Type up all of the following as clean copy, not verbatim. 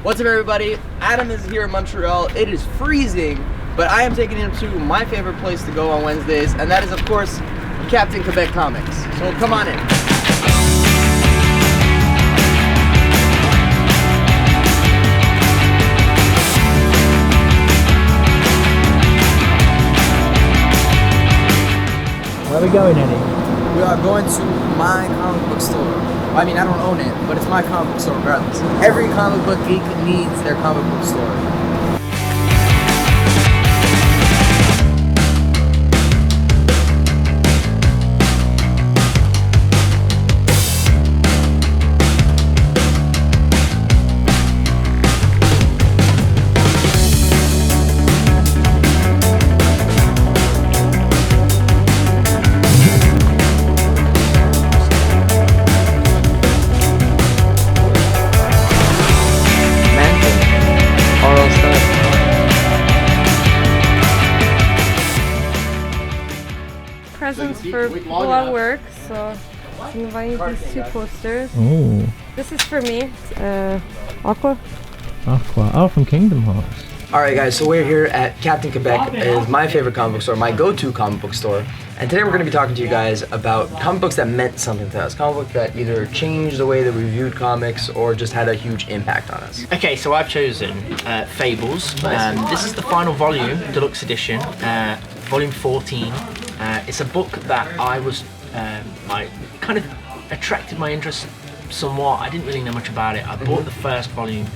What's up, everybody? Adam is here in Montreal. It is freezing, but I am taking him to my favorite place to go on Wednesdays, and that is, of course, Capitaine Quebec Comics. So come on in. Where are we going, Eddie? We are going to my comic book store. I mean, I don't own it, but it's my comic book store regardless. Every comic book geek needs their comic book store. Presents for people at work, so I'm inviting these two posters. Oh. This is for me, Aqua. Aqua. Oh, from Kingdom Hearts. Alright guys, so we're here at Capitaine Quebec. It is my favorite comic book store, my go-to comic book store. And today we're going to be talking to you guys about comic books that meant something to us. Comic books that either changed the way that we viewed comics or just had a huge impact on us. Okay, so I've chosen Fables. This is the final volume, deluxe edition, volume 14. It's a book that I kind of attracted my interest somewhat. I didn't really know much about it. I bought the first volume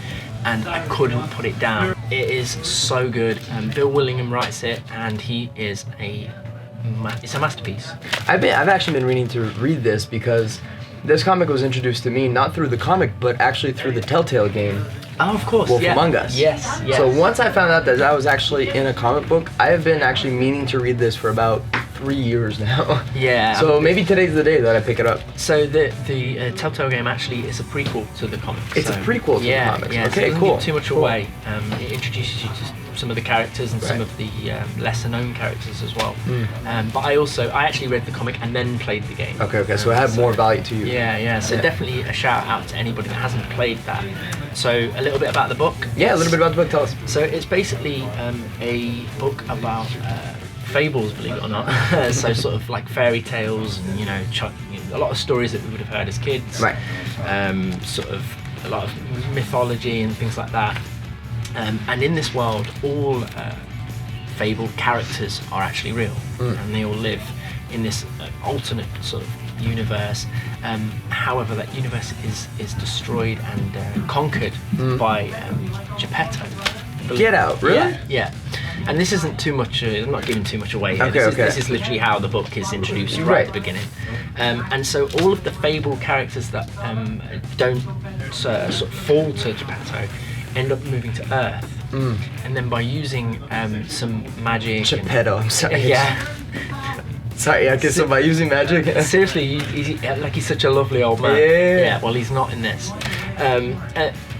and I couldn't put it down. It is so good. Bill Willingham writes it, and he is it's a masterpiece. I've actually been meaning to read this because this comic was introduced to me not through the comic, but actually through the Telltale game. Oh, of course. Wolf Among Us. Yes, yes. So once I found out that I was actually in a comic book, I have been actually meaning to read this for about 3 years now. Yeah. So maybe today's the day that I pick it up. So the Telltale game actually is a prequel to the comics. It's a prequel to the comics. Yeah, Okay, so it doesn't cool. give too much away. It introduces you to some of the characters and some of the lesser known characters as well. But I actually read the comic and then played the game. Okay, so it had more value to you. Yeah, so definitely a shout out to anybody that hasn't played that. So a little bit about the book. Yeah, a little bit about the book, tell us. So it's basically a book about fables, believe it or not. So sort of like fairy tales and, you know, a lot of stories that we would have heard as kids. Right. Sort of a lot of mythology and things like that. And in this world, all fable characters are actually real, and they all live in this alternate sort of universe. However, that universe is destroyed and conquered by Geppetto. Get out, really? Yeah. And this isn't too much, I'm not giving too much away here. Okay, This is literally how the book is introduced right at the beginning. And so all of the fable characters that don't sort of fall to Geppetto end up moving to Earth. And then by using some magic... Geppetto, I'm sorry. Yeah. Sorry, okay, so by using magic... Seriously, he's such a lovely old man. Yeah. Well, he's not in this.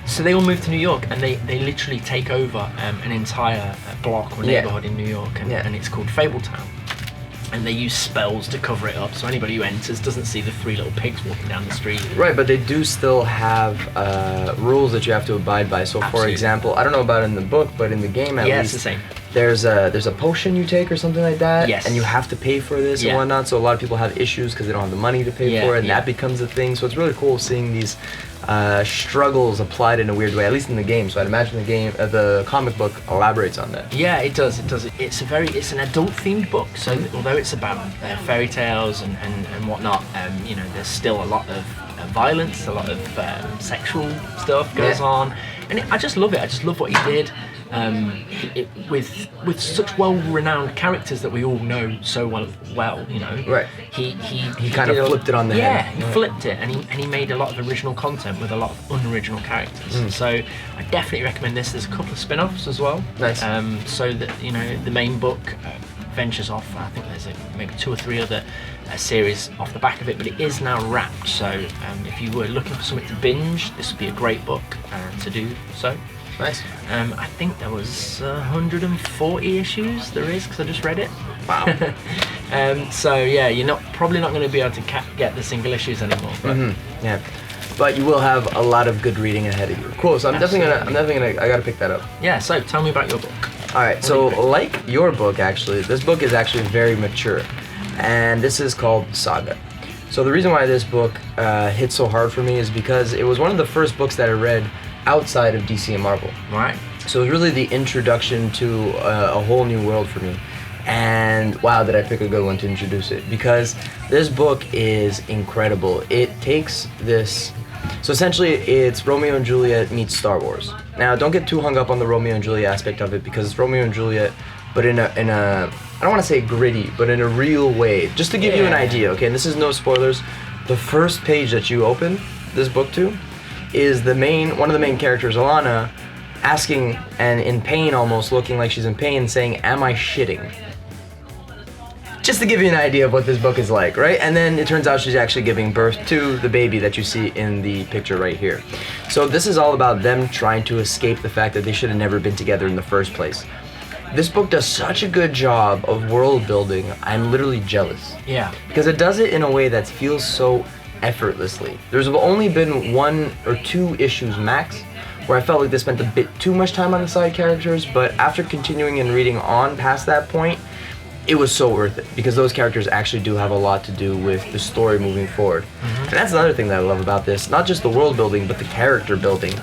So they all move to New York, and they literally take over an entire block or neighborhood in New York, and it's called Fabletown. And they use spells to cover it up, so anybody who enters doesn't see the three little pigs walking down the street. Right, but they do still have rules that you have to abide by. So, for example, I don't know about it in the book, but in the game at least, it's the same. There's a potion you take or something like that, and you have to pay for this and whatnot. So a lot of people have issues because they don't have the money to pay for it, and that becomes a thing. So it's really cool seeing these struggles applied in a weird way, at least in the game. So I'd imagine the comic book elaborates on that. Yeah, it does. It's an adult-themed book. So although it's about fairy tales and whatnot, you know, there's still a lot of violence, a lot of sexual stuff goes on, and I just love it. I just love what he did. With such well-renowned characters that we all know so well, you know. Right. He kind of flipped it on the head. Yeah, he flipped it, and he made a lot of original content with a lot of unoriginal characters. So I definitely recommend this. There's a couple of spin-offs as well. Nice. So that, you know, the main book ventures off. I think there's maybe 2 or 3 other series off the back of it, but it is now wrapped. So if you were looking for something to binge, this would be a great book to do so. Nice. I think there was 140 issues. There is, because I just read it. Wow. So yeah, you're probably not going to be able to get the single issues anymore. But Yeah. but you will have a lot of good reading ahead of you. Cool. So I'm definitely gonna. I gotta pick that up. Yeah. So tell me about your book. All right. So like your book, actually, this book is actually very mature, and this is called Saga. So the reason why this book hit so hard for me is because it was one of the first books that I read outside of DC and Marvel. Right. So it was really the introduction to a whole new world for me. And wow, did I pick a good one to introduce it, because this book is incredible. It takes this, so essentially it's Romeo and Juliet meets Star Wars. Now don't get too hung up on the Romeo and Juliet aspect of it, because it's Romeo and Juliet, but in a I don't want to say gritty, but in a real way. Just to give you an idea, okay, and this is no spoilers, the first page that you open this book to is one of the main characters, Alana, asking, and in pain almost, looking like she's in pain, saying, "Am I shitting?" Just to give you an idea of what this book is like, right? And then it turns out she's actually giving birth to the baby that you see in the picture right here. So this is all about them trying to escape the fact that they should have never been together in the first place. This book does such a good job of world building, I'm literally jealous. Yeah. Because it does it in a way that feels so effortlessly. There's only been 1 or 2 issues max where I felt like they spent a bit too much time on the side characters, but after continuing and reading on past that point, it was so worth it, because those characters actually do have a lot to do with the story moving forward. And that's another thing that I love about this, not just the world building, but the character building.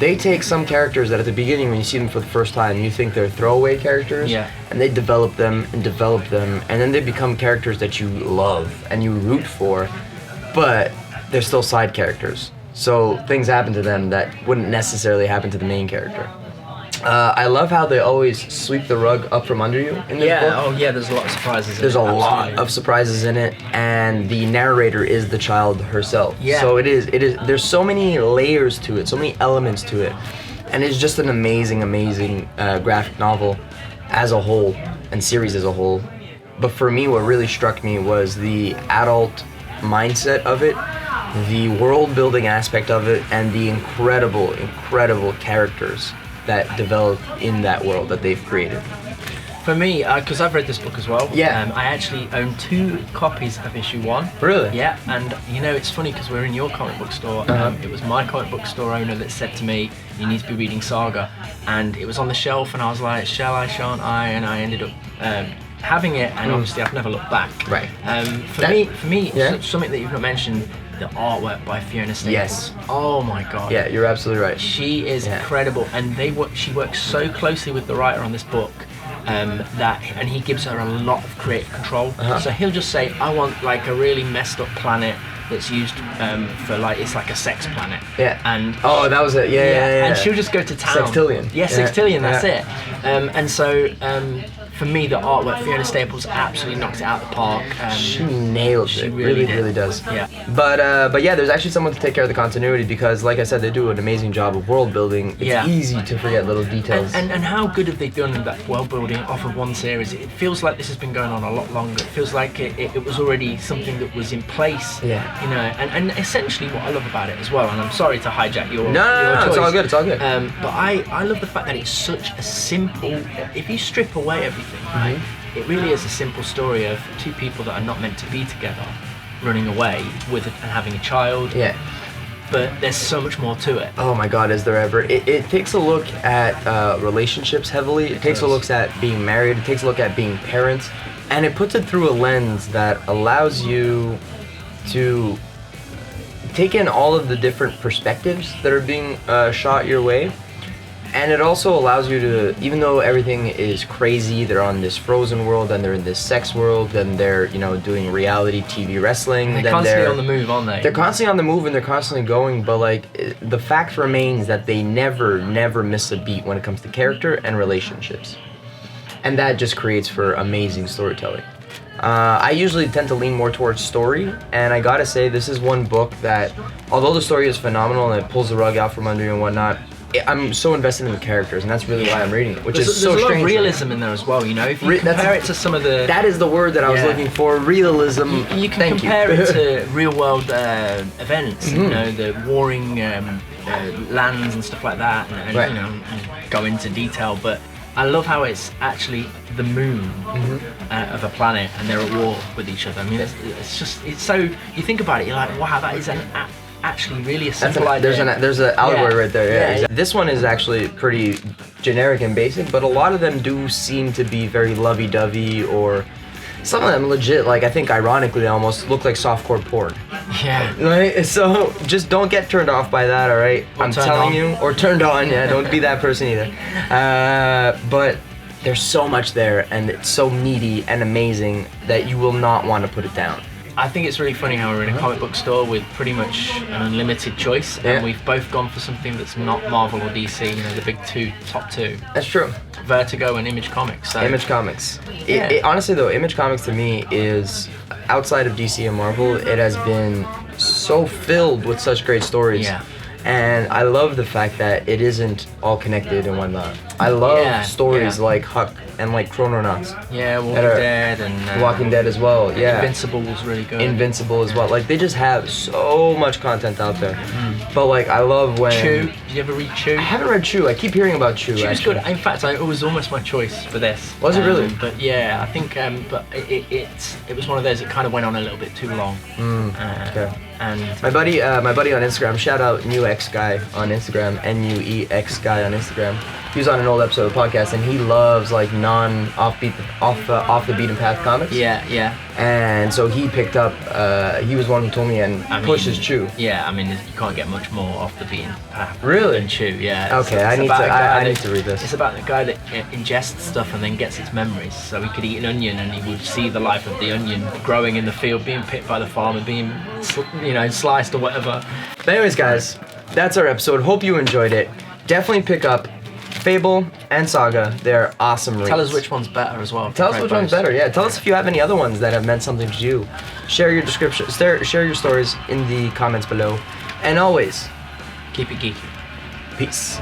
They take some characters that at the beginning, when you see them for the first time, you think they're throwaway characters, and they develop them, and then they become characters that you love and you root for, but they're still side characters. So things happen to them that wouldn't necessarily happen to the main character. I love how they always sweep the rug up from under you in this book. Oh yeah, there's a lot of surprises. There's a lot of surprises in it, and the narrator is the child herself. Yeah. So it is. There's so many layers to it, so many elements to it, and it's just an amazing graphic novel as a whole and series as a whole. But for me, what really struck me was the adult mindset of it, the world building aspect of it, and the incredible characters that develop in that world that they've created. For me, because I've read this book as well, Yeah. I actually own 2 copies of issue 1. Really? Yeah, and you know, it's funny because we're in your comic book store. It was my comic book store owner that said to me, "You need to be reading Saga," and it was on the shelf, and I was like, "Shall I? Shan't I?" And I ended up having it, and obviously I've never looked back. Right. For me, something that you've not mentioned. The artwork by Fiona Staples. Yes. Oh my god. Yeah, you're absolutely right. She is incredible, and she works so closely with the writer on this book and he gives her a lot of creative control. So he'll just say, "I want like a really messed up planet that's used for like, it's like a sex planet." Yeah. And that was it. Yeah. And she'll just go to town. Sextillion. Yeah, Sextillion. That's it. And so. For me, the artwork, Fiona Staples absolutely knocks it out of the park. She nails it. She really does. Yeah. But yeah, there's actually someone to take care of the continuity, because, like I said, they do an amazing job of world building. It's easy to forget little details. And how good have they done that world building off of one series? It feels like this has been going on a lot longer. It feels like it was already something that was in place. Yeah. You know, and essentially what I love about it as well, and I'm sorry to hijack your No, choice, it's all good. But I love the fact that it's such a simple. If you strip away everything. Right? It really is a simple story of 2 people that are not meant to be together running away and having a child. Yeah. But there's so much more to it. Oh my god, is there ever. It takes a look at relationships heavily. It takes a look at being married. It takes a look at being parents. And it puts it through a lens that allows you to take in all of the different perspectives that are being shot your way. And it also allows you to, even though everything is crazy, they're on this frozen world, and they're in this sex world, and they're, doing reality TV wrestling. They're constantly on the move, aren't they? They're constantly on the move, and they're constantly going, but like, the fact remains that they never miss a beat when it comes to character and relationships. And that just creates for amazing storytelling. I usually tend to lean more towards story, and I gotta say, this is one book that, although the story is phenomenal and it pulls the rug out from under you and whatnot, I'm so invested in the characters, and that's really why I'm reading it, which is so strange. There's a lot of realism in there as well, If you compare it to some of the... That is the word that I was looking for, realism. You can compare it to real-world events, the warring lands and stuff like that, and go into detail, but I love how it's actually the moon of a planet, and they're at war with each other. I mean, it's so... You think about it, you're like, wow, that is actually really a simple idea. There's an allegory right there. Yeah, exactly. This one is actually pretty generic and basic, but a lot of them do seem to be very lovey-dovey, or some of them legit, like I think ironically they almost look like softcore porn. Yeah. Right? So just don't get turned off by that, alright? I'm telling you. Or turned on, yeah, don't be that person either. But there's so much there, and it's so meaty and amazing that you will not want to put it down. I think it's really funny how we're in a comic book store with pretty much an unlimited choice, and we've both gone for something that's not Marvel or DC, you know, the big top two. That's true. Vertigo and Image Comics. So. Image Comics. Honestly though, Image Comics to me is, outside of DC and Marvel, it has been so filled with such great stories. Yeah. And I love the fact that it isn't all connected and whatnot. I love stories like Huck and like Chrononauts. Yeah, Walking Dead and Walking Dead as well. Yeah, Invincible was really good. Invincible as well. Like they just have so much content out there. But like I love when Chew. Did you ever read Chew? I haven't read Chew. I keep hearing about Chew. Chew was good. In fact, it was almost my choice for this. Was it really? But yeah, I think but it was one of those that kind of went on a little bit too long. Okay. And my buddy on Instagram, shout out NewX Guy on Instagram, NUEX Guy on Instagram. He was on an old episode of the podcast, and he loves like off the beaten path comics. Yeah. And so he picked up. He was one who told me and pushes Chew. Yeah, I mean you can't get much more off the beaten path. Really? Than Chew. Yeah. Okay, I need to read this. It's about the guy that ingests stuff and then gets its memories. So he could eat an onion and he would see the life of the onion growing in the field, being picked by the farmer, being sliced or whatever. But anyways, guys, that's our episode. Hope you enjoyed it. Definitely pick up Fable and Saga. They're awesome reads. Tell us which one's better as well. Tell us which one's better. Yeah, tell us if you have any other ones that have meant something to you. Share your description. Share your stories in the comments below. And always, keep it geeky. Peace.